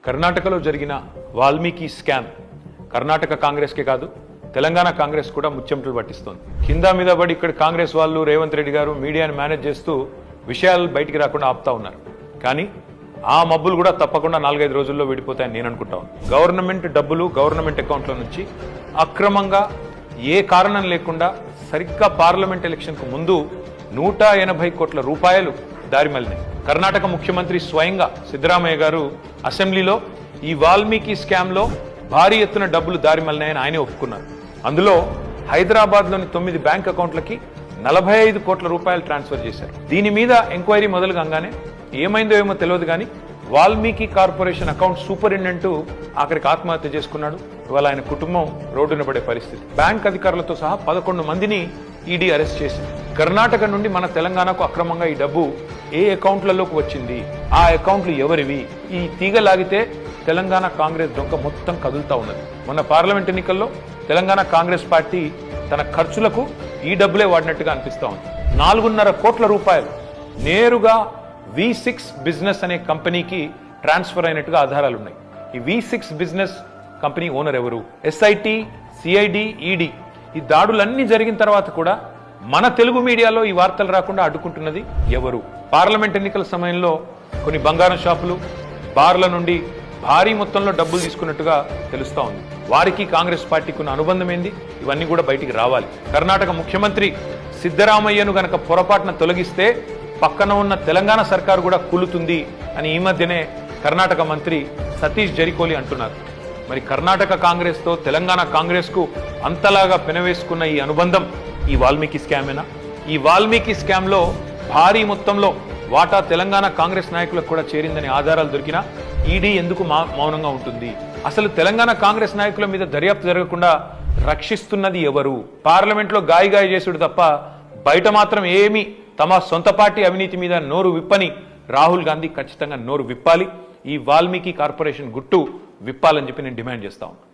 కర్ణాటకలో జరిగిన వాల్మీకి స్కామ్ కర్ణాటక కాంగ్రెస్కే కాదు తెలంగాణ కాంగ్రెస్ కూడా ముచ్చెమటలు పట్టిస్తోంది. కింద మీద పడి ఇక్కడ కాంగ్రెస్ వాళ్ళు రేవంత్ రెడ్డి గారు మీడియాని మేనేజ్ చేస్తూ విషయాలు బయటికి రాకుండా ఆపుతా ఉన్నారు. కానీ ఆ మబ్బులు కూడా తప్పకుండా 4-5 రోజుల్లో విడిపోతాయని నేను అనుకుంటాను. గవర్నమెంట్ డబ్బులు గవర్నమెంట్ అకౌంట్ల నుంచి అక్రమంగా ఏ కారణం లేకుండా సరిగ్గా పార్లమెంట్ ఎలక్షన్కు ముందు 180 కోట్ల రూపాయలు దారి మళ్లినాయి. కర్ణాటక ముఖ్యమంత్రి స్వయంగా సిద్ధరామయ్య గారు అసెంబ్లీలో ఈ వాల్మీకి స్కామ్లో భారీ ఎత్తున డబ్బులు దారి మళ్లినాయని ఆయనే ఒప్పుకున్నారు. అందులో హైదరాబాద్లోని 9 బ్యాంక్ అకౌంట్లకి 45 కోట్ల రూపాయలు ట్రాన్స్ఫర్ చేశారు. దీని మీద ఎంక్వైరీ మొదలు కాగానే ఏమైందో ఏమో తెలియదు కానీ వాల్మీకి కార్పొరేషన్ అకౌంట్ సూపరింటెండెంట్ ఆఖరికి ఆత్మహత్య చేసుకున్నాడు. ఇవాళ ఆయన కుటుంబం రోడ్డున పడే పరిస్థితి. బ్యాంక్ అధికారులతో సహా 11 మందిని ఈడీ అరెస్ట్ చేసింది. కర్ణాటక నుండి మన తెలంగాణకు అక్రమంగా ఈ డబ్బు ఏ అకౌంట్లలోకి వచ్చింది, ఆ అకౌంట్లు ఎవరివి, ఈ తీగ లాగితే తెలంగాణ కాంగ్రెస్ డొంక మొత్తం కదులుతా ఉన్నది. మొన్న పార్లమెంట్ ఎన్నికల్లో తెలంగాణ కాంగ్రెస్ పార్టీ తన ఖర్చులకు ఈ డబ్బులే వాడినట్టుగా అనిపిస్తా ఉంది. 4.5 కోట్ల రూపాయలు నేరుగా V6 బిజినెస్ అనే కంపెనీకి ట్రాన్స్ఫర్ అయినట్టుగా ఆధారాలు ఉన్నాయి. ఈ V6 బిజినెస్ కంపెనీ ఓనర్ ఎవరు? SIT, CID, ED ఈ దాడులన్నీ జరిగిన తర్వాత కూడా మన తెలుగు మీడియాలో ఈ వార్తలు రాకుండా అడ్డుకుంటున్నది ఎవరు? పార్లమెంట్ ఎన్నికల సమయంలో కొన్ని బంగారం షాపులు, బార్ల నుండి భారీ మొత్తంలో డబ్బులు తీసుకున్నట్టుగా తెలుస్తా ఉంది. వారికి కాంగ్రెస్ పార్టీకి ఉన్న అనుబంధం ఏంది? ఇవన్నీ కూడా బయటికి రావాలి. కర్ణాటక ముఖ్యమంత్రి సిద్ధరామయ్యను గనక పొరపాటున తొలగిస్తే పక్కన ఉన్న తెలంగాణ సర్కారు కూడా కూలుతుంది అని ఈ మధ్యనే కర్ణాటక మంత్రి సతీష్ జరికోలి అంటున్నారు. మరి కర్ణాటక కాంగ్రెస్ తో తెలంగాణ కాంగ్రెస్ కు అంతలాగా పెనవేసుకున్న ఈ అనుబంధం ఈ వాల్మీకి స్కామేనా? ఈ వాల్మీకి స్కామ్ లో భారీ మొత్తంలో వాటా తెలంగాణ కాంగ్రెస్ నాయకులకు కూడా చేరిందని ఆధారాలు దొరికినా ఈడీ ఎందుకు మౌనంగా ఉంటుంది? అసలు తెలంగాణ కాంగ్రెస్ నాయకుల మీద దర్యాప్తు జరగకుండా రక్షిస్తున్నది ఎవరు? పార్లమెంట్ లో గాయ చేసుడు తప్ప బయట మాత్రం ఏమీ తమ సొంత పార్టీ అవినీతి మీద నోరు విప్పని రాహుల్ గాంధీ ఖచ్చితంగా నోరు విప్పాలి. ఈ వాల్మీకి కార్పొరేషన్ గుట్టు విప్పాలని చెప్పి నేను డిమాండ్ చేస్తా ఉన్నాను.